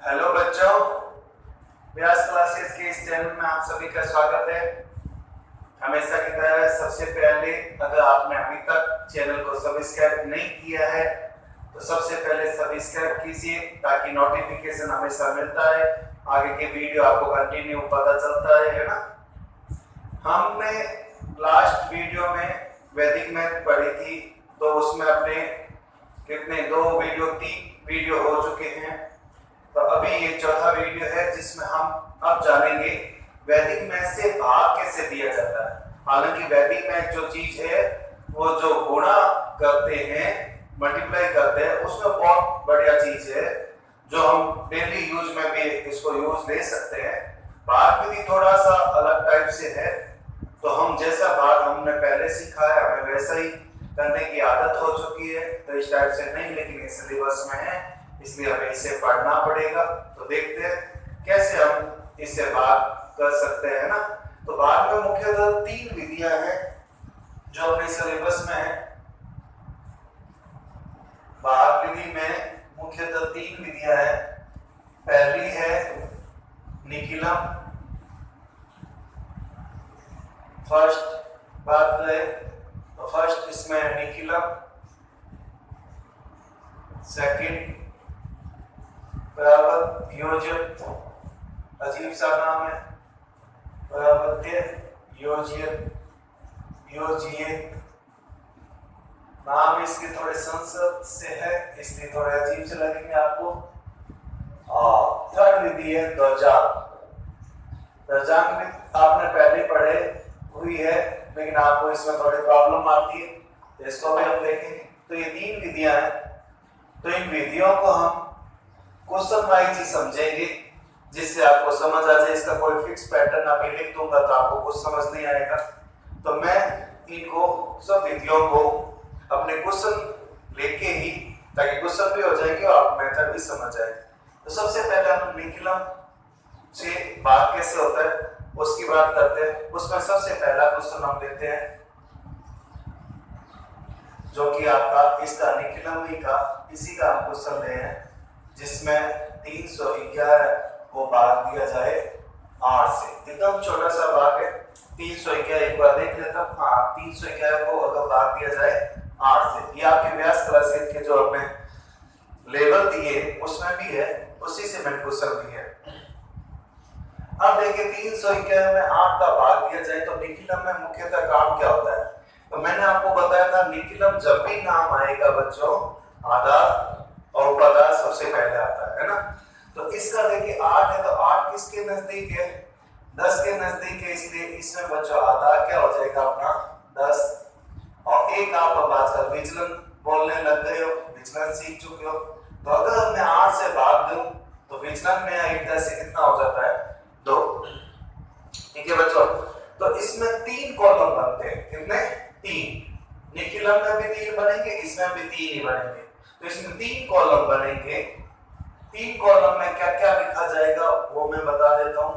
Hello बच्चों, व्यास classes के इस चैनल में आप सभी का स्वागत है। हमेशा की तरह सबसे पहले अगर आपने अभी तक चैनल को सब्सक्राइब नहीं किया है तो सबसे पहले सब्सक्राइब कीजिए ताकि नोटिफिकेशन हमेशा मिलता है, आगे के वीडियो आपको कंटिन्यू पता चलता है ना। हमने लास्ट वीडियो में वैदिक मैथ पढ़ी थी, तो उसमें अपने कितने 3 वीडियो हो चुके हैं। तो अभी ये चौथा वीडियो है जिसमें हम अब जानेंगे वैदिक मैथ से भाग कैसे दिया जाता है। हालांकि वैदिक मैथ जो चीज है वो जो गुणा करते हैं, मल्टीप्लाई करते हैं, उसमें बहुत बढ़िया चीज है जो हम डेली यूज में भी इसको यूज ले सकते हैं। भाग विधि थोड़ा सा अलग टाइप से है, तो हम जैसा भाग हमने पहले सीखा है हमें वैसा ही करने की आदत हो चुकी है, तो इस टाइप से नहीं, लेकिन ये सिलेबस में है इसलिए हमें इसे पढ़ना पड़ेगा। तो देखते हैं कैसे हम इससे भाग कर सकते हैं ना। तो भाग में मुख्यतः 3 विधियां हैं जो अपने सिलेबस में है। भाग विधि में मुख्यतः 3 विधियां हैं। पहली है निखिलम, फर्स्ट बात करें तो फर्स्ट इसमें निखिलम, सेकंड परावृत्त, अजीब सा नाम है, परावृत्य योजित नाम इसके थोड़े संस्कृत से है इसलिए थोड़े अजीब से लगेंगे आपको। और थर्ड विधि है ध्वजांक। ध्वजांक भी आपने पहले पढ़े हुई है, लेकिन आपको इसमें थोड़ी प्रॉब्लम आती है, तो इसको भी हम देखेंगे। तो ये 3 विधियां हैं, तो इन विधियों को हम क्वेश्चन वाइज ही समझेंगे जिससे आपको समझ आ जाए। इसका कोई फिक्स पैटर्न अभी लिख दूंगा तो आपको कुछ समझ नहीं आएगा, तो मैं इनको सब विधियों को अपने क्वेश्चन लेके ही, ताकि क्वेश्चन भी हो जाएंगे और आप मेथड भी समझ आए। तो सबसे पहले हम निखिलम से भाग कैसे होता है उसकी बात करते हैं। उसमें सबसे पहला क्वेश्चन हम लेते हैं जो कि आपका इसका निखिलम ही का इसी का हम क्वेश्चन ले हैं, जिसमें 311 को भाग दिया जाए 8 से। एकदम छोटा सा भाग है 311, एक बार देख लेता हूं। हाँ, 311 को अगर भाग दिया जाए 8 से, ये आपके व्यास क्लास के जो आपने लेवल दिए उसमें भी है, उसी से मैंने क्वेश्चन दिया है। अब देखिए 311 में 8 का भाग दिया जाए तो निखिलम में मुख्यतः काम क्या होता है। तो मैंने आपको बताया था निखिलम जब भी नाम आएगा बच्चों, आधार और उपादान सबसे पहले आता है ना। तो इसका देखिए 8 है, तो 8 किसके नजदीक है? 10 के नजदीक है, इसलिए इसमें बच्चों आधार क्या हो जाएगा अपना 10। और एक आप अब आजकल विचलन बोलने लग गए हो, विचलन सीख चुके हो, तो अगर मैं 8 से भाग दूं तो विचलन में 1 10 से कितना हो जाता है? 2। ठीक है बच्चों, तो इसमें 3 कॉलम बनते हैं। कितने? 3। निखिलम में भी 3 बनेंगे, इसमें भी 3 ही बनेंगे, तो इसमें 3 कॉलम बनेंगे। 3 कॉलम में क्या क्या लिखा जाएगा वो मैं बता देता हूं।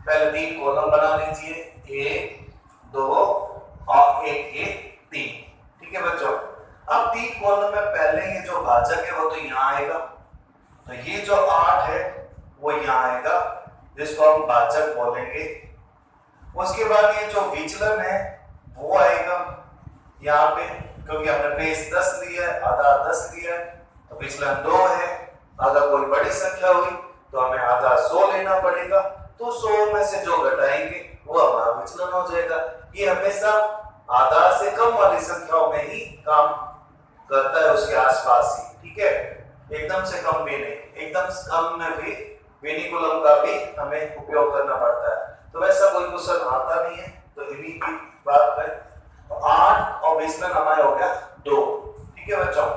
पहले 3 कॉलम बना लीजिए, 1 2 और 1 ये 3। ठीक है बच्चों, अब 3 कॉलम में पहले ये जो भाजक है वो तो यहाँ आएगा, तो ये जो 8 है वो यहाँ आएगा, जिसको हम भाजक बोलेंगे। उसके बाद ये जो विचलन है वो आएगा यहाँ पे, क्योंकि हमने बेस 10 लिया है, आधार 10 लिया है, तो विचलन 2 है। अगर कोई बड़ी संख्या हुई तो हमें आधार 100 लेना पड़ेगा, तो 100 में से जो घटाएंगे वो हमारा विचलन हो जाएगा। ये हमेशा आधार से कम वाली संख्याओं में ही काम करता है, उसके आसपास ही। ठीक है, एकदम से कम भी नहीं, एकदम कम में भी विनिकुलम का भी हमें उपयोग करना पड़ता है। तो वैसा कोई क्वेश्चन आता नहीं है, तो इन्हीं की बात करें तो 8 और विचलन हमारा हो गया 2। ठीक है बच्चों,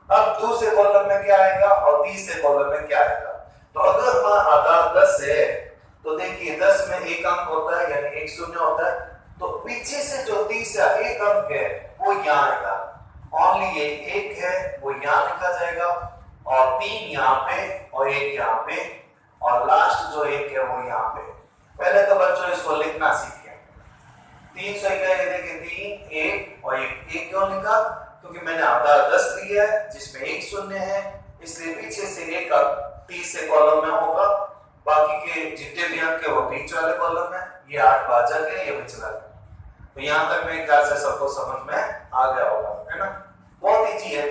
अब दूसरे कॉलम में क्या आएगा और तीसरे कॉलम में क्या आएगा। तो अगर हमारा आधार 10 है तो देखिए 10 में एक अंक होता है, यानी 1 शून्य होता है, तो पीछे से जो तीसरा एक अंक है वो यहाँ आएगा। ओनली ये 1 है वो यहाँ लिखा जाएगा, और 3 यहाँ पे और 1 यहाँ पे, और लास्ट जो 1 है वो यहाँ पे। पहले तो बच्चों इसको लिखना सीखें। 311 देखिए 3 1 और 1 क्यों लिखा? क्योंकि मैंने आधार 10 लिया है जिसमें 1 शून्य है, इसलिए पीछे से एक 30 से कॉलम में होगा, बाकी के जितने भी अंक है वो बीच वाले कॉलम में, ये 8 भाजक है, ये विचलन है। तो यहाँ तक मेरे ख्याल से सबको समझ में आ गया होगा, है ना? बहुत इजी है।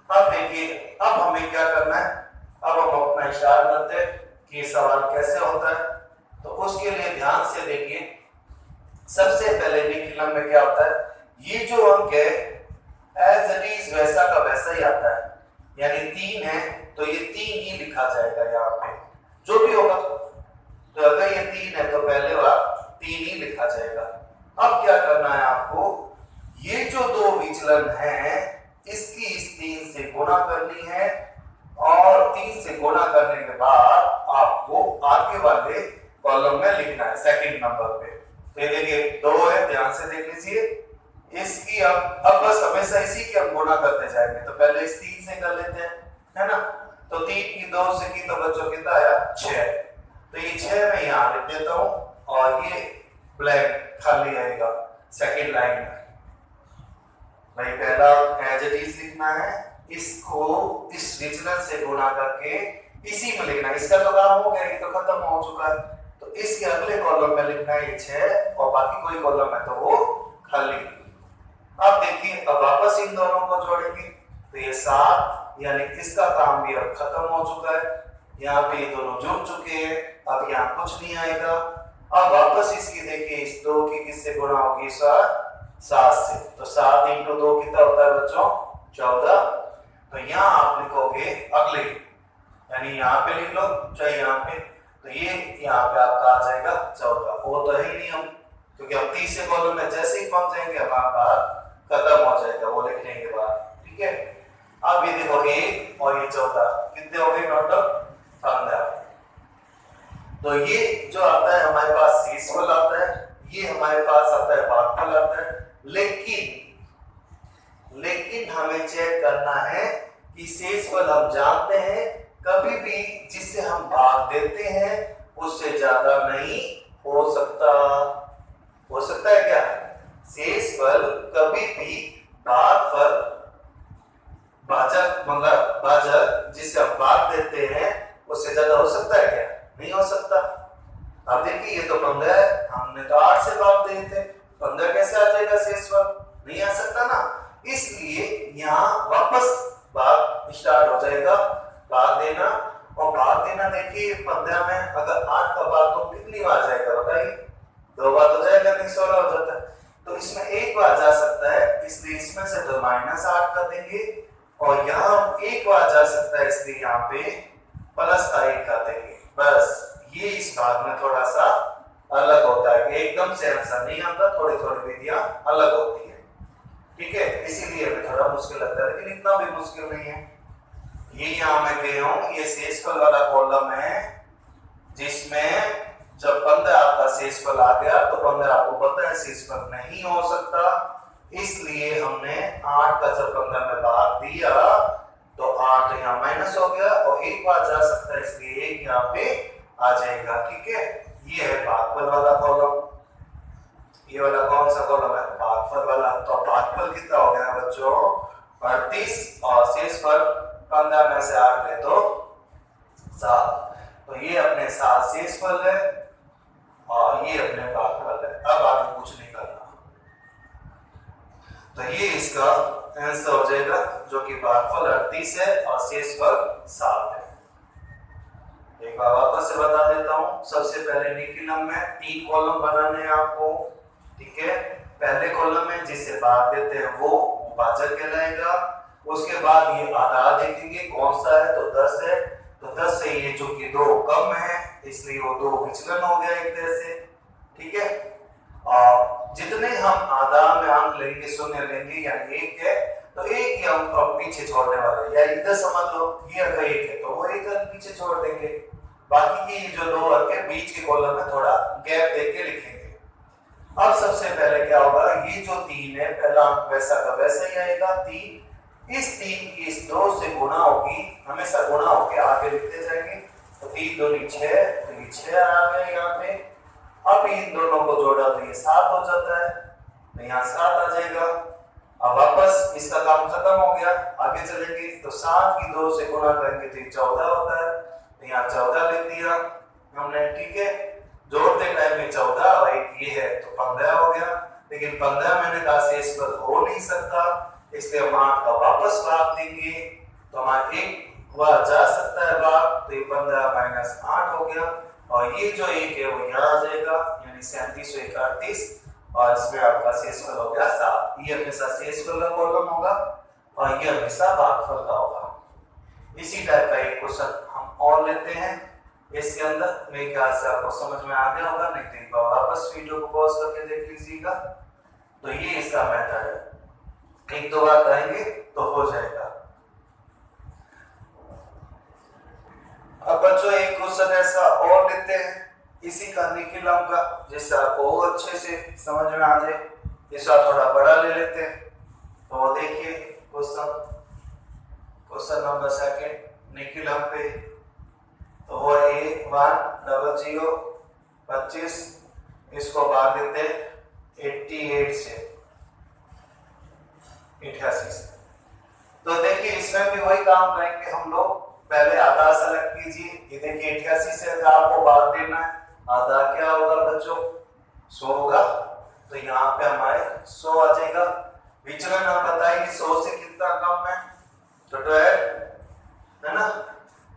अब देखिए, अब हमें क्या करना है, अब हम अपना स्टार्ट करते हैं कि ये सवाल कैसे होता है। तो उसके लिए ध्यान से देखिए, सबसे पहले निखिलम में क्या होता है, ये जो अंक है एज इट इज वैसा का वैसा ही आता है, यानी 3 है तो ये 3 ही लिखा जाएगा यहाँ पे, जो भी होगा। तो अगर ये 3 है तो पहले बार 3 ही लिखा जाएगा। अब क्या करना है आपको, ये जो दो विचलन है इसकी इस 3 से गुणा करनी है, और 3 से गुणा करने के बाद आपको आगे वाले कॉलम में लिखना है सेकंड नंबर पे। तो ये देखिए 2 है, ध्यान से देख लीजिए इसकी। अब बस हमेशा इसी की हम गुणा करते जाएंगे, तो पहले इस 3 से कर लेते हैं, है ना? तो 3 की 2 से की तो बच्चों कितना आया 6, तो ये 6 मैं यहाँ लिख देता हूँ, और ये ब्लैंक खाली आएगा सेकंड लाइन में। भाई पहला एज इट इज लिखना है, इसको इस विचलन से गुणा करके इसी में लिखना है। इसका तो काम हो गया, ये तो खत्म हो चुका है। तो इसके अगले कॉलम में लिखना है ये 6, और बाकी कोई कॉलम है तो वो खाली। अब देखिए, अब वापस इन दोनों को जोड़ेंगे तो ये 7, यानी इसका काम भी अब खत्म हो चुका है। यहाँ पे ये दोनों जुड़ चुके हैं, अब यहाँ कुछ नहीं आएगा। अब वापस इसकी देखिए, इस 2 की किससे गुणा होगी, 7 से। तो 7 × 2 कितना होता है बच्चों 14। तो यहाँ आप लिखोगे अगले, यानी यहाँ पे लिख लो चाहे यहाँ पे, तो ये यहाँ पे आपका आ जाएगा 14। वो तो है ही नहीं हम, क्योंकि हम 30 से कॉलम में जैसे ही पहुंच जाएंगे हमारा बात खत्म हो जाएगा वो लिखने के बाद, ठीक है? अब ये देखो 1 और ये 14 कितने हो गए टोटल 15। तो ये जो आता है हमारे पास शेषफल आता है, ये हमारे पास आता है भागफल आता है। लेकिन हमें चेक करना है कि शेषफल हम जानते हैं कभी भी जिससे हम भाग देते हैं उससे ज्यादा नहीं हो सकता। हो सकता है क्या? शेषफल कभी भी भागफल भाजक जिससे हम भाग देते हैं उससे ज्यादा हो सकता है क्या? नहीं हो सकता। अब देखिए ये तो 15 है, हमने तो 8 से भाग दिए थे, 15 कैसे आ जाएगा शेषफल? नहीं आ सकता ना। इसलिए यहाँ वापस भाग स्टार्ट हो जाएगा, भाग देना। और भाग देना देखिए 15 में अगर 8 का भाग तो कितनी बार जाएगा बताइए? 2 बार तो जाएगा, नहीं 16 हो जाता है। तो इसमें 1 बार जा सकता है, इसलिए इसमें से तो -8 कर देंगे, और यहाँ 1 बार जा सकता है इसलिए यहाँ पे +1 कर देंगे। बस ये इस भाग में थोड़ा सा अलग होता है, एकदम से आंसर नहीं आता, थोड़ी थोड़ी विधियां अलग होती है, ठीक है? इसीलिए हमें थोड़ा मुश्किल लगता है, लेकिन इतना भी मुश्किल नहीं है। ये यहाँ मैं गया हूँ, ये शेषफल वाला कॉलम है जिसमें जब 15 आपका शेषफल आ गया तो 15 आपको पता है शेषफल नहीं हो सकता, इसलिए हमने 8 का जब 15 में भाग दिया तो 8 यहाँ माइनस हो गया, और 1 बार जा सकता है इसलिए 1 यहाँ पे आ जाएगा, ठीक है? ये है भागफल वाला कॉलम। ये वाला कौन सा कॉलम है? भागफल वाला। तो भागफल कितना हो गया बच्चों 38, और शेषफल 15 में से 8 ले तो 7। तो ये अपने 7 शेषफल है और ये अपने भागफल है। अब आगे कुछ नहीं करना, तो ये इसका आंसर हो जाएगा, जो कि भागफल 38 है और शेषफल 7 है। एक बार वापस से बता देता हूं। सबसे पहले निखिलम में 3 कॉलम बनाने हैं आपको, ठीक है? पहले कॉलम में जिससे भाग देते हैं वो भाजक कहलाएगा। उसके बाद ये आधार देखेंगे कौन सा है, तो 10 है। तो 10 से ये जो कि 2 कम है इसलिए वो 2 विचलन हो गया एक तरह से, ठीक है? और जितने हम आधार में अंक लेंगे, शून्य लेंगे, यानी 1 है तो 1 ही अंक हम पीछे छोड़ने वाले, या इधर समझ लो ये अगर 1 है तो वो 1 अंक पीछे छोड़ देंगे, बाकी की जो 2 अंक है बीच के कॉलम में थोड़ा गैप देके लिखेंगे। अब सबसे पहले क्या होगा, ये जो 3 है पहला अंक वैसा का वैसा ही आएगा 3, इस 3 की इस 2 से गुणा होगी, हमेशा गुणा होके आगे लिखते जाएंगे। तो 3 दूनी 6, तो ये 6 आ गया यहाँ पे। अब इन दोनों को जोड़ा तो ये 7 हो जाता है, तो यहाँ 7 आ जाएगा। अब वापस इसका काम खत्म हो गया, आगे चलेंगे तो 7 की 2 से गुणा करेंगे तो ये 14 होता है। तो यहाँ 14 लिख दिया हमने, ठीक है। जोड़ते टाइम में 14 और एक ये है तो 15 हो गया, लेकिन 15 मैंने कहा शेष पद हो नहीं सकता, इसलिए हम 8 का वापस भाग देंगे तो हमारा एक वह जा सकता है भाग, तो ये 15 माइनस 8 हो गया, और ये जो एक है वो यहाँ आ जाएगा, यानी 3738, और इसमें आपका शेषफल हो गया 7। ये हमेशा शेषफल का कॉलम होगा और ये हमेशा भागफल का होगा। इसी टाइप का एक क्वेश्चन हम और लेते हैं इसके अंदर। मेरे ख्याल से आपको समझ में आ गया होगा, नहीं तो एक बार वापस वीडियो को पॉज करके देख लीजिएगा। तो ये इसका मेथड है, एक दो बार करेंगे तो हो जाएगा। अब बच्चों एक क्वेश्चन ऐसा और लेते हैं इसी का निखिलम का, जिससे आपको और अच्छे से समझ में आ जाए। इसका थोड़ा बड़ा ले लेते हैं, तो देखिए क्वेश्चन नंबर सेकंड निखिलम पे, तो वो 1,1,0,25, इसको भाग देते 88 से 88 से। तो देखिए इसमें भी वही काम करेंगे हम लोग, पहले आधा सेलेक्ट कीजिए। ये देखिए 88 से अगर आपको भाग देना है, आधा क्या होगा बच्चों 100 होगा, तो यहाँ पे हमारे 100 आ जाएगा। विचलन हम बताएंगे 100 से कितना कम है, तो 12 है ना,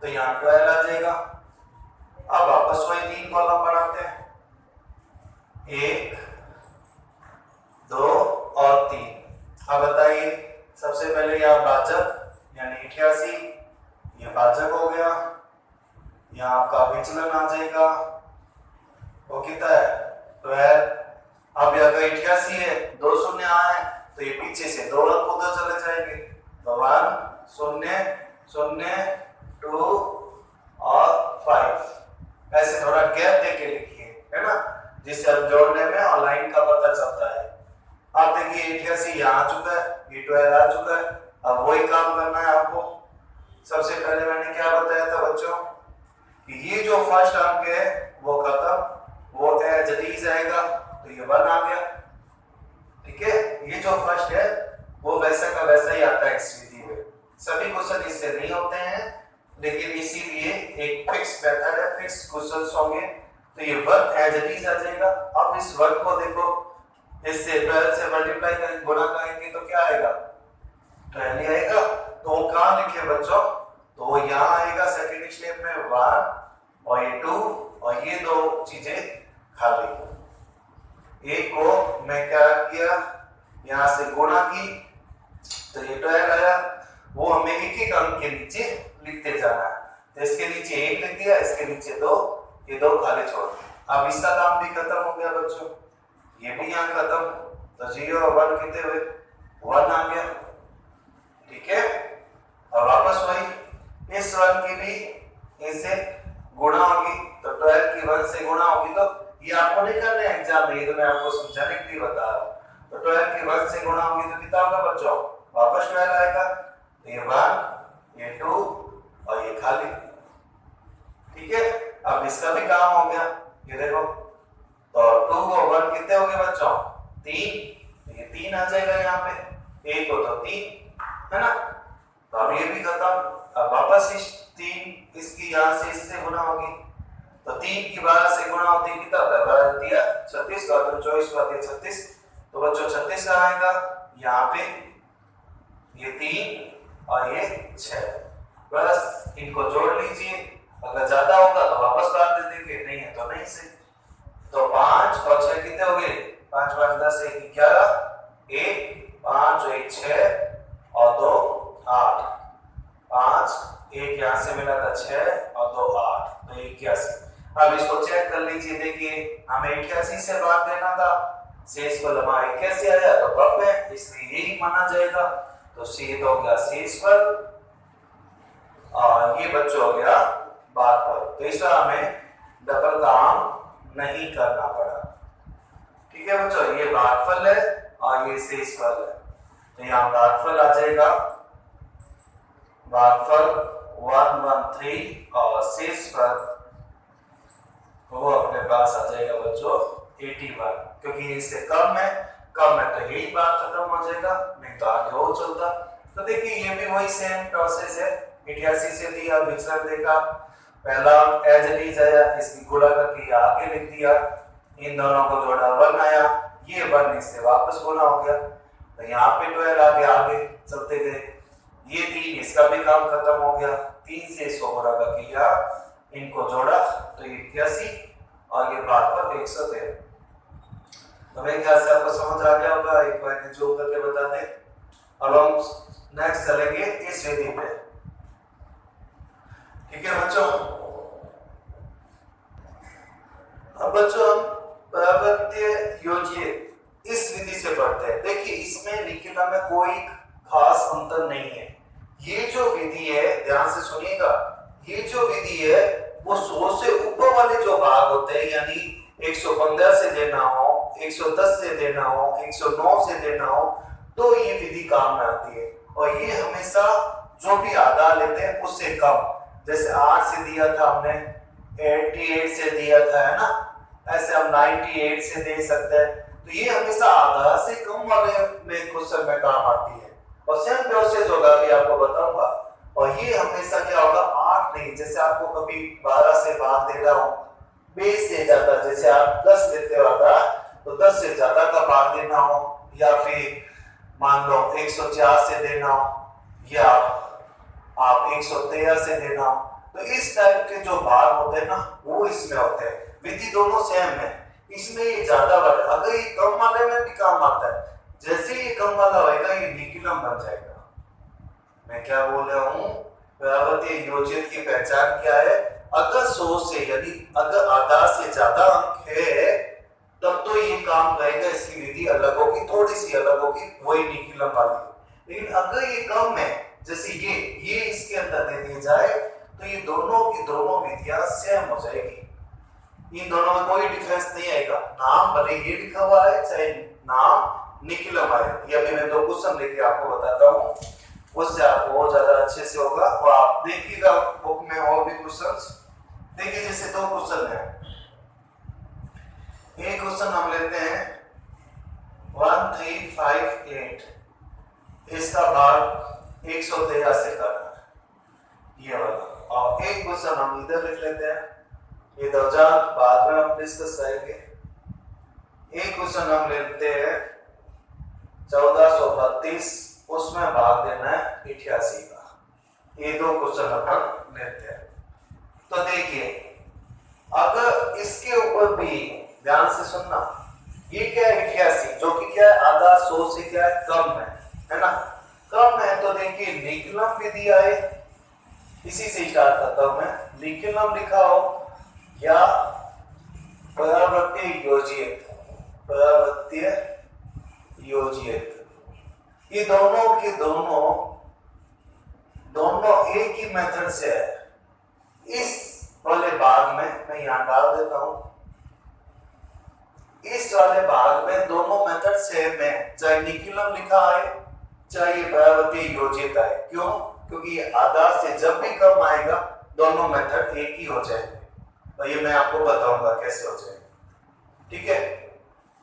तो यहाँ 12 आ जाएगा। अब वापस वही 3 कॉलम बनाते हैं, 1 2 और 3। अब बताइए सबसे पहले यहाँ भाजक यानी 88, ये भाजक हो गया, यहाँ आपका विचलन आ जाएगा, वो कितना है 12। अब अगर 88 है, 2 शून्य आए तो ये पीछे से 2 अंक उधर चले जाएंगे, तो 1 0 0 2 और 5, ऐसे थोड़ा गैप देके लिखिए, है ना, जिससे हम जोड़ने में और लाइन का पता चलता है। अब देखिए 88 यहाँ आ चुका है, ये 12 आ चुका है। अब वही काम करना है आपको। सबसे पहले मैंने क्या बताया था बच्चों कि ये जो फर्स्ट अंक है वो खत्म, वो एज इट इज आएगा, तो ये 1 आ गया, ठीक है। ये जो फर्स्ट है वो वैसा का वैसा ही आता है इस विधि में। सभी क्वेश्चन इससे नहीं होते हैं, लेकिन इसीलिए एक फिक्स मेथड है, फिक्स क्वेश्चंस होंगे, तो ये 1 एज इट इज आ जाएगा। अब इस 1 को देखो, इससे 12 से मल्टीप्लाई करेंगे, गुणा करेंगे तो क्या आएगा 12 आएगा। तो वो कहाँ लिखे बच्चों, तो वो यहाँ आएगा सेकंड स्टेप में 1 और ये 2 और ये 2 चीजें खाली। एक को मैं क्या किया, यहाँ से गुणा की, तो ये 12 आया, वो हमें एक एक अंक के नीचे लिखते जाना है। तो इसके नीचे 1 लिख दिया, इसके नीचे 2, ये 2 खाली छोड़ दिया। अब इसका काम भी खत्म हो गया बच्चों, ये भी यहाँ खत्म, तो 0 और 1 कितने हुए 1 आ गया, ठीक है। और वापस वही इस 1 की भी इनसे गुणा होगी, तो 12 की 1 से गुणा होगी, तो ये आपको नहीं करना है एग्जाम में, ये तो मैं आपको समझाने के लिए बता रहा हूँ। तो 12 की 1 से गुणा होगी तो कितना होगा बच्चों, वापस 12 आएगा, तो ये 1 ये 2 और ये खाली, ठीक है। अब इसका भी काम हो गया, ये देखो, तो 2 को 1 कितने हो गए बच्चों 3, ये 3 आ जाएगा यहाँ पे, 1 को तो 3 है ना, तो अब ये भी खत्म। अब वापस इस 3 इसकी यहाँ से इससे गुणा होगी, तो 3 की 12 से गुणा होती है, कितना होता है 12 दिया 36 का, तो 24 का 36, तो बच्चों 36 का आएगा यहाँ पे, ये 3 और ये 6, बस इनको जोड़ लीजिए। अगर ज्यादा होगा तो वापस काट दे देंगे, नहीं है तो नहीं से। तो 5 और 6 कितने हो गए, 5 5 10 1 11, 1 5 1 6 और 2 8, 5 1 यहाँ से मिला था 6 और 2 8, तो 81। अब इसको चेक कर लीजिए, देखिए हमें 88 से भाग देना था, शेषफल हमारा 81 आया, तो कम है इसलिए यही माना जाएगा, तो सी हो गया शेषफल और ये बच्चों हो गया भागफल। तो इसका हमें डबल काम नहीं करना पड़ा, ठीक है बच्चों। ये भागफल है और ये शेषफल है, तो यहाँ भागफल आ जाएगा, भागफल 113 और शेषफल वो अपने पास आ जाएगा बच्चों 81, क्योंकि इससे कम है तो यही बात खत्म हो जाएगा, नहीं तो आगे और चलता। तो देखिए ये भी वही सेम प्रोसेस है, 88 से दिया, विचलन देखा, पहला एज इट इज है, इसकी गुणा करके आगे लिख दिया, इन दोनों को जोड़ा 1 आया, ये 1 इससे वापस गुणा हो गया, तो यहाँ पे 12 आ गया, आगे चलते गए, ये 3 इसका भी काम खत्म हो गया, 3 से इसको गुणा कर किया, इनको जोड़ा तो ये 81 और ये भागफल 113। तो मेरे ख्याल से आपको समझ आ गया होगा, एक बार जो करके बता दें। अब हम नेक्स्ट चलेंगे इस विधि पे, ठीक है बच्चों। अब बच्चों हम परावर्त्य योज्य इस विधि से पढ़ते हैं। देखिए इसमें निकिला में कोई खास अंतर नहीं है। ये जो विधि है, ध्यान से सुनिएगा, ये जो विधि है वो 100 से ऊपर वाले जो भाग होते हैं, यानी 115 से देना हो, 110 से देना हो, 109 से देना हो, तो ये विधि काम में आती है। और ये हमेशा जो भी आधा लेते हैं उससे कम, जैसे 8 से दिया था हमने, 88 से दिया था, है ना, ऐसे हम 98 से दे सकते हैं। तो ये हमेशा आधा से कम वाले में क्वेश्चन में काम आती है। और सेम प्रोसेस होगा, भी आपको बताऊंगा। और ये हमेशा क्या होगा, 8 नहीं, जैसे आपको कभी 12 से भाग दे रहा हूं, 20 से ज्यादा, जैसे आप 10 देते हो आधा, तो 10 से ज्यादा का भाग देना हो, या फिर मान लो 104 से देना हो, या आप 113 से देना हो, तो इस टाइप के जो भाग होते हैं ना, वो इसमें होते हैं। विधि दोनों सेम है, इसमें ये ज्यादा वाला, अगर ये कम वाले में भी काम आता है, जैसे ये कम वाला होगा ये निकिलम बन जाएगा। मैं क्या बोल रहा हूँ, परावर्त्य योजित की पहचान क्या है, अगर 100 से, यानी अगर आधा से ज्यादा अंक है तब तो ये काम करेगा, इसकी विधि अलग होगी, थोड़ी सी अलग होगी, वही निकिलम वाली। लेकिन अगर ये कम है, जैसे ये इसके अंदर दे दिया जाए, तो ये दोनों की दोनों विधियां सेम हो जाएगी, इन दोनों में कोई डिफरेंस नहीं आएगा। नाम भले ये लिखा हुआ है, चाहे नाम निकिलम आए। ये अभी मैं 2 क्वेश्चन लेके आपको बताता हूँ, उससे आपको और ज्यादा अच्छे से होगा। और आप देखिएगा बुक में और भी क्वेश्चंस, देखिए जैसे 2 क्वेश्चन है। एक क्वेश्चन हम लेते हैं 1358, इसका भाग 113 से करना, ये वाला। और एक क्वेश्चन हम इधर लिख लेते हैं, ये दर्जान बाद में हम डिस्कस करेंगे। एक क्वेश्चन हम लेते हैं 1432, उसमें भाग देना है 88 का। ये 2 क्वेश्चन अपन लेते हैं। तो देखिए अगर इसके ऊपर भी ध्यान से सुनना, ये क्या है 88, जो कि क्या है आधा 100 से क्या है कम है ना, कम है। तो देखिए निकिलम विधि आए, इसी से स्टार्ट करता हूं मैं। निकिलम लिखा हो या परावर्त्य योजित, परावर्त्य योजित, ये दोनों के दोनों एक ही मेथड से है। इस वाले भाग में मैं यहां डाल देता हूं, इस वाले भाग में दोनों मेथड सेम है, चाहे निकिलम लिखा है चाहे परावर्त्य योजित आए। क्यों? क्योंकि आधा से जब भी कम आएगा दोनों मेथड एक ही हो जाएंगे। तो ये मैं आपको बताऊंगा कैसे हो जाएगा, ठीक है,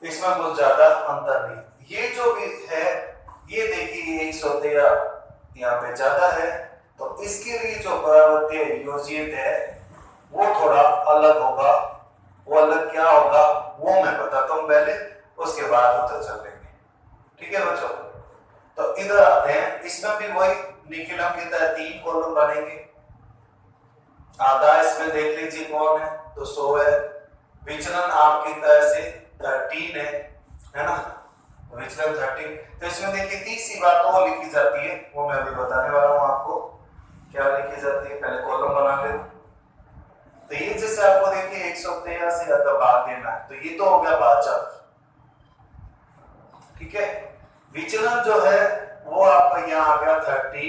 इसमें कुछ ज्यादा अंतर नहीं। ये जो भी है, ये देखिए 113 यहाँ पे ज्यादा है, तो इसके लिए जो परावर्त्य योजित है वो थोड़ा अलग होगा। वो अलग क्या होगा वो मैं बताता हूँ पहले, उसके बाद उधर चल लेंगे, ठीक है बच्चों। तो इधर आते हैं, इसमें भी वही निकिलम की तरह 3 कॉलम बनेंगे। आधा इसमें देख लीजिए कौन है, तो 100 है। विचलन आपकी तरह से 13 है ना, विचलन 13। तो इसमें देखिए तीसरी बात वो लिखी जाती है, वो मैं अभी बताने वाला हूं आपको क्या लिखी जाती है। पहले कॉलम बना ले। तो ये जैसे आपको देखिए 113 से ज्यादा भाग देना है, तो ये तो हो गया भाजक, ठीक है। विचलन जो है वो आपका यहाँ आ गया 30,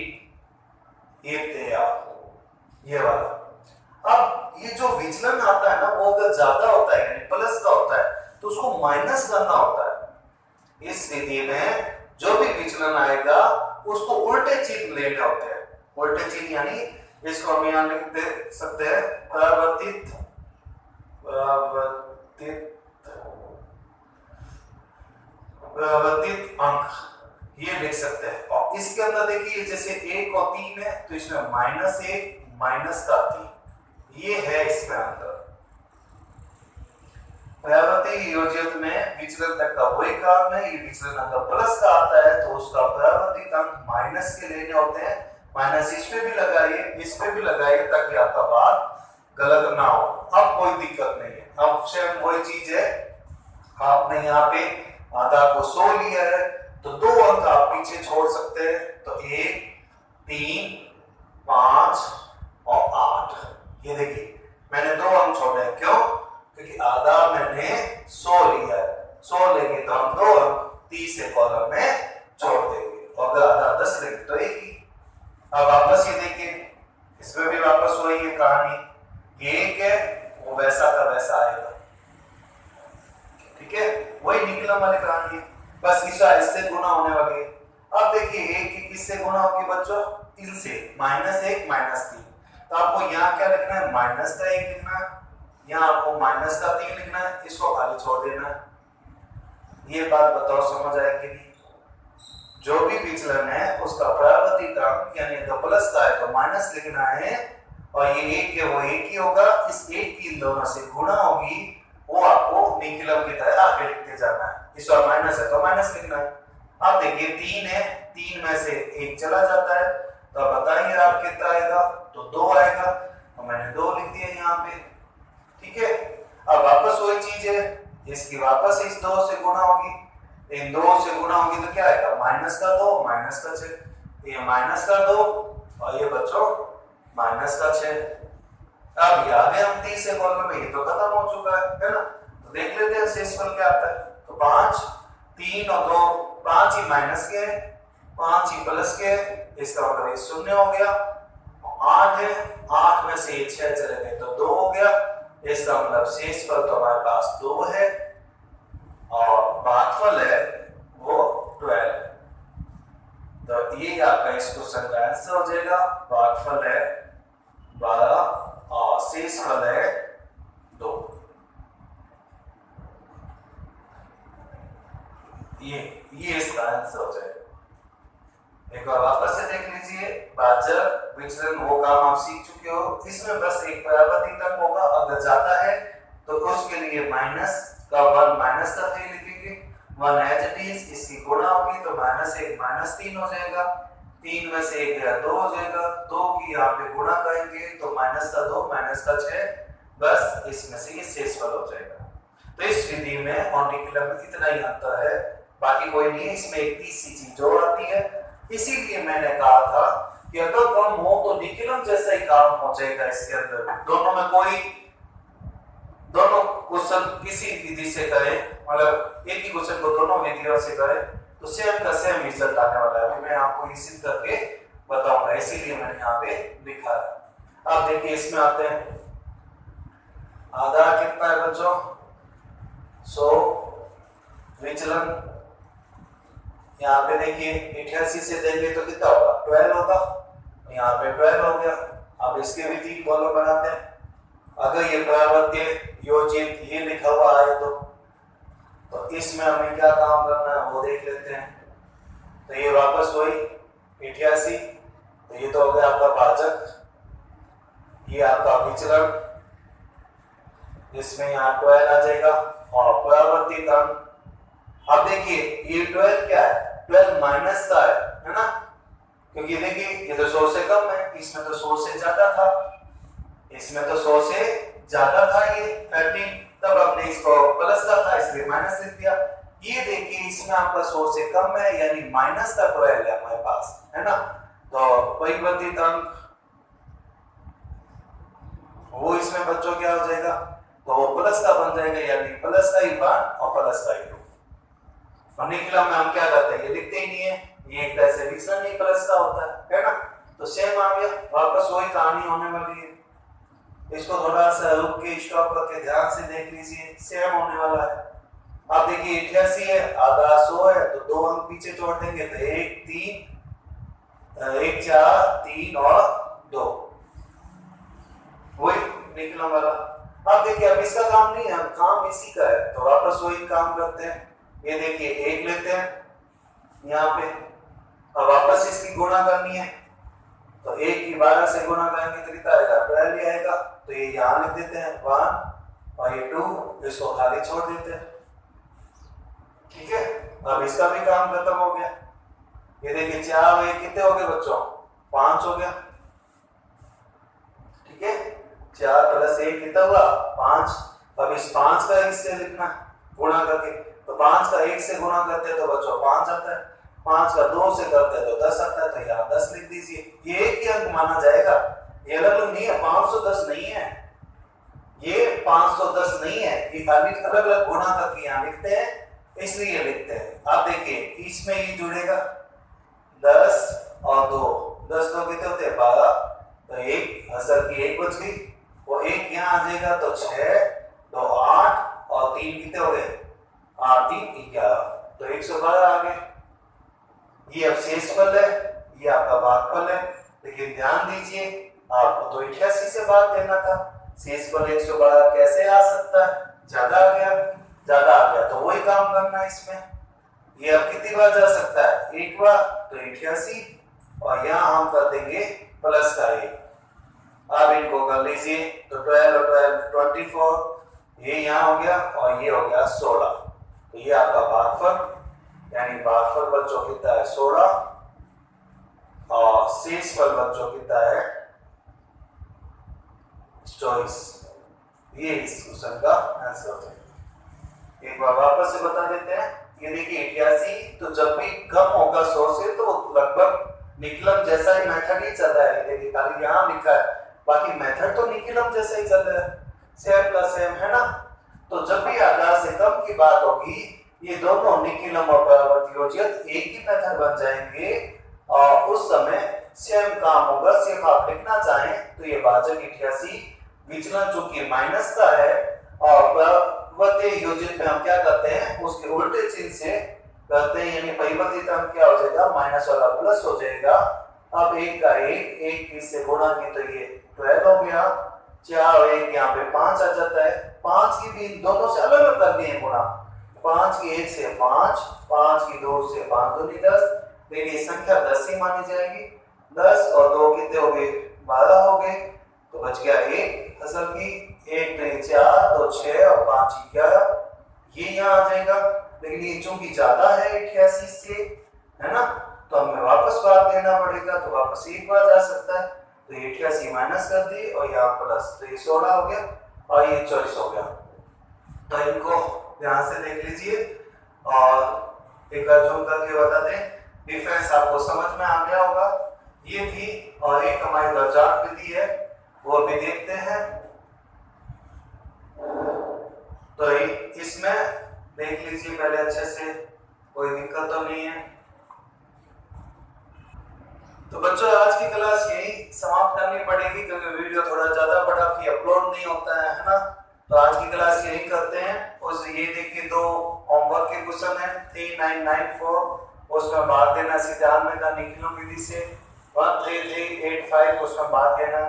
ये 13, ये वाला। अब ये जो विचलन आता है ना, वो अगर ज्यादा होता है यानी प्लस का होता है, तो उसको माइनस करना होता है। इस विधि में जो भी विचलन आएगा उसको उल्टे चिन्ह लेने होते हैं। उल्टे चिन्ह यानी इसको हम यहाँ लिख दे सकते हैं परावर्तित अंक, ये लिख सकते हैं। और इसके अंदर देखिए जैसे 1 और 3 है, तो इसमें -1 -3, ये है इसमें अंतर। पर्यावृत्ति योजित में विचलन तक का वही काम है, ये विचलन अगर प्लस का आता है तो उसका पर्यावृत्ति अंक माइनस के लेने होते हैं। माइनस इस पे भी लगाइए, इस पे भी लगाइए, ताकि आपका बात गलत ना हो। अब कोई दिक्कत नहीं है। अब सेम वही चीज है, आपने यहाँ पे आधा को 100 लिया है तो 2 अंक आप पीछे छोड़ सकते हैं। तो 1, 3, 5 और 8। ये देखिए मैंने 2 अंक छोड़े हैं, क्यों? क्योंकि आधा मैंने 100 लिया है। 100 लेंगे तो हम 2 अंक 30 से कॉलम में छोड़ देंगे, और अगर आधा 10 लेंगे तो 1 ही। अब वापस ये देखिए, इसमें भी वापस वही है कहानी, एक है वो वैसा का वैसा आएगा, ठीक है, वही निकलम वाली कहानी है, बस इससे गुना होने वाली है। अब देखिए एक की किससे गुना होगी बच्चों? इनसे, -1 -3। तो आपको यहाँ क्या लिखना है? माइनस का 1 लिखना है, यहाँ आपको माइनस का 3 लिखना है, इसको खाली छोड़ देना है। ये बात बताओ समझ आए कि नहीं? जो भी विचलन है उसका पर्यावृत्ति अंक यानी अगर प्लस का है तो माइनस लिखना है, और ये 1 है वो 1 ही होगा। इस 1 की इन दोनों से गुणा होगी, वो आपको निकलम की तरह आगे लिखते जाना है। इस बार माइनस है तो माइनस लिखना है। अब देखिए 3 है, 3 में से 1 चला जाता है, तो अब बताइए आप कितना आएगा? तो 2 आएगा, तो मैंने 2 लिख दिया यहाँ पे, ठीक है। अब वापस वही चीज है, इसकी वापस इस 2 से गुणा होगी, इन 2 से गुणा होगी तो क्या आएगा? -2 -6, ये -2 और ये बच्चों -6। अब ये आ गए हम 30 से कॉलम में, ये तो खत्म हो चुका है ना? तो देख लेते हैं शेषफल क्या आता है। तो 5, 3 और 2, 5 ही माइनस के है, 5 ही प्लस के है, इसका मतलब ये 0 हो गया। 8 है, 8 में से 6 चले गए तो 2 हो गया, इसका मतलब शेषफल तो हमारे पास 2 है, और भागफल है वो 12 है। तो ये आपका इस क्वेश्चन का आंसर हो जाएगा। भागफल है 12 और शेषफल है 2। ये इसका आंसर हो जाएगा। एक बार वापस से देख लीजिए, भाजक विचलन वो काम आप सीख चुके हो। इसमें बस एक परावर्तित अंक होगा, अगर ज्यादा है तो उसके लिए माइनस का 1 माइनस का 3 लिखेंगे, 1 एज इट इज, इसकी गुणा होगी तो -1 -3 हो जाएगा, 3 में से 1 गया 2 हो जाएगा, 2 की यहाँ पे गुणा करेंगे तो -2 -6, बस इसमें से ये शेषफल हो जाएगा। तो इस विधि में और निकलम में इतना ही अंतर है, बाकी कोई नहीं है। इसमें एक तीसरी चीज और आती है, इसीलिए मैंने कहा था कि अगर कम हो तो निकलम जैसा ही काम हो जाएगा इसके अंदर। दोनों में कोई, दोनों क्वेश्चन किसी विधि से करें, मतलब एक ही क्वेश्चन को दोनों विधियों से करें तो सेम का सेम रिजल्ट आने वाला है। अभी मैं आपको ये सिद्ध करके बताऊंगा, इसीलिए मैंने यहाँ पे लिखा है। अब देखिए इसमें आते हैं, आधा कितना है बच्चों? 100 विचलन, यहाँ पे देखिए 88 से देंगे तो कितना होगा? 12 होगा, यहाँ पे 12 हो गया। अब इसके भी 3 कॉलम बनाते हैं। अगर ये परावर्त्य योजित ये लिखा हुआ है तो इसमें हमें क्या काम करना है वो देख लेते हैं। तो ये वापस वही 88, तो ये तो हो गया आपका भाजक, ये आपका विचलन, इसमें यहाँ 12 आ जाएगा, और परावर्तित अंक। अब देखिए ये 12 क्या है? 12 माइनस का है ना? क्योंकि देखिए ये तो 100 से कम है, इसमें तो 100 से ज्यादा था, इसमें तो 100 से ज्यादा था ये 13, तब हमने इसको प्लस का था इसलिए माइनस लिख दिया। ये देखिए इसमें आपका 100 से कम है, यानी माइनस का 12 है हमारे पास, है ना? तो परिवर्तित अंक वो इसमें बच्चों क्या हो जाएगा? तो वो प्लस का बन जाएगा, यानी प्लस का ही 1 और प्लस का ही 2। और निकलम में हम क्या करते हैं? ये लिखते ही नहीं है, ये एक तरह से विचलन नहीं प्लस का होता है ना? तो सेम आ गया, वापस वही कहानी होने वाली है। इसको थोड़ा सा रुक के स्टॉप करके ध्यान से देख लीजिए, सेम होने वाला है। अब देखिए 88 है, आधा 100 है, तो 2 अंक पीछे छोड़ देंगे तो 1 4 3 और 2, वही निकलने वाला। अब देखिए अब इसका काम नहीं है, काम इसी का है, तो वापस वही काम करते हैं। ये देखिए 1 लेते हैं यहाँ पे, अब वापस इसकी गुणा करनी है, तो 1 की 12 से गुणा करेंगे तो कितना आएगा 12 ही आएगा। तो ये यहाँ लिख देते हैं 1 और ये 2, इसको खाली छोड़ देते हैं। ठीक है, अब इसका भी काम खत्म हो गया। ये देखिए 4 और 1 कितने हो गए बच्चों 5 हो गया। ठीक है, 4 प्लस 1 कितना हुआ 5। अब इस 5 का 1 से लिखना गुणा करके, तो 5 का 1 से गुणा करते हैं तो बच्चों 5 आता है, 5 का 2 से करते हैं तो 10 आता है, तो यहाँ 10 लिख दीजिए। ये एक ही अंक माना जाएगा, ये अलग नहीं है, 510 नहीं है, ये 510 नहीं है, ये खाली अलग अलग गुणा करके यहाँ लिखते हैं इसलिए लिखते हैं। आप देखिए इसमें ये जुड़ेगा 10 और 2, 10 2 कितने होते हैं 12, तो एक असल की 1 बच गई, वो 1 यहाँ आ जाएगा तो 6 2 8 और 3 कितने हो गए 8 3 11, तो 112 आ गए। ये अब शेषफल है, ये आपका भागफल है, लेकिन ध्यान दीजिए आपको तो 88 से भाग देना था, शेषफल 112 कैसे आ सकता है, ज्यादा आ गया तो वही काम करना है इसमें। ये अब कितनी बार जा सकता है एक बार, तो 88 और यहाँ हम कर देंगे प्लस का 1। अब इनको कर लीजिए तो 12 और 12 24, ये यहाँ हो गया और ये हो गया 16, तो ये आपका भागफल, यानी भागफल बच्चों कितना है 16 और शेषफल बच्चों कितना है 24। ये इस क्वेश्चन का आंसर है। एक बार वापस से बता देते हैं, ये देखिए 88, तो जब भी कम होगा 100 से तो लगभग निकलम जैसा ही मेथड ही चल रहा है। देखिए खाली यहाँ लिखा है, बाकी मेथड तो निकलम जैसा ही चल रहा है, सेम प्लस सेम है ना। तो जब भी आधा से कम की बात होगी, ये दोनों निकलम और परावर्ती योजक एक ही मेथड बन जाएंगे और उस समय सेम काम होगा। सिर्फ आप लिखना चाहें तो ये भाजक 88 विचलन चूंकि माइनस का है और परावर्ती योजक में हम क्या करते हैं उसके उल्टे चिन्ह से करते हैं, यानी परिवर्तित अंक क्या हो जाएगा माइनस वाला प्लस हो जाएगा। अब 1 का 1 से गुणा की तो ये 12 हो गया, 4 और 1 यहाँ पे 5 आ जाता है, 5 की भी दोनों से अलग अलग कर दिए गुणा, 5 की 1 से 5, 5 की 2 से 5 2 10, लेकिन ये संख्या 10 ही मानी जाएगी। 10 और 2 कितने हो गए 12 हो गए, तो बच गया 1 असल की, 1 3 4 2 6 और 5 11, ये यहाँ आ जाएगा। लेकिन ये चूंकि ज्यादा है 88 से, है ना, तो हमें वापस भाग देना पड़ेगा, तो वापस एक बार जा सकता है, तो 88 माइनस कर दी और यहाँ प्लस, तो ये 16 हो गया और ये 24 हो गया। तो इनको ध्यान से देख लीजिए और एक बार जूम करके बता दें, डिफरेंस आपको समझ में आ गया होगा। ये थी, और एक हमारी दर्जात विधि है वो भी देखते हैं। तो इसमें देख लीजिए पहले अच्छे से, कोई दिक्कत तो नहीं है। तो बच्चों आज की क्लास यही समाप्त करनी पड़ेगी क्योंकि वीडियो थोड़ा ज्यादा बड़ा भी अपलोड नहीं होता है ना। तो आज की क्लास यही करते हैं। उस ये देखिए 2 होमवर्क के क्वेश्चन है 3994, उसमें भाग देना सिद्धांत का निखिलों विधि से, 13385 उसमें भाग देना,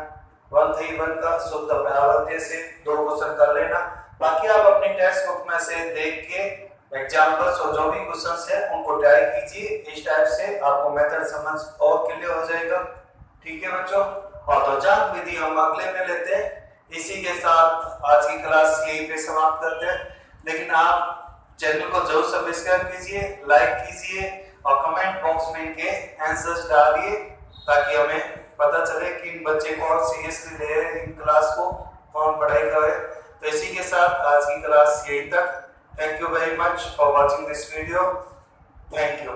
131 का शुद्ध परावर्त्य से 2 क्वेश्चन कर लेना। बाकी आप अपनी टेक्स्ट बुक में से देख के एग्जाम्पल्स और जो भी क्वेश्चंस है उनको ट्राई कीजिए, इस टाइप से आपको मेथड समझ और क्लियर हो जाएगा। ठीक है बच्चों, और तो जांच विधि हम अगले में लेते हैं। इसी के साथ आज की क्लास यहीं पे समाप्त करते हैं, लेकिन आप चैनल को जरूर सब्सक्राइब कीजिए, लाइक कीजिए और कमेंट बॉक्स में इनके आंसर्स डालिए ताकि हमें पता चले कि बच्चे कौन सीरियसली ले रहे हैं इन क्लास को, कौन पढ़ाई कर रहे हैं। तो इसी के साथ आज की क्लास यहीं तक। Thank you very much for watching this video. Thank you.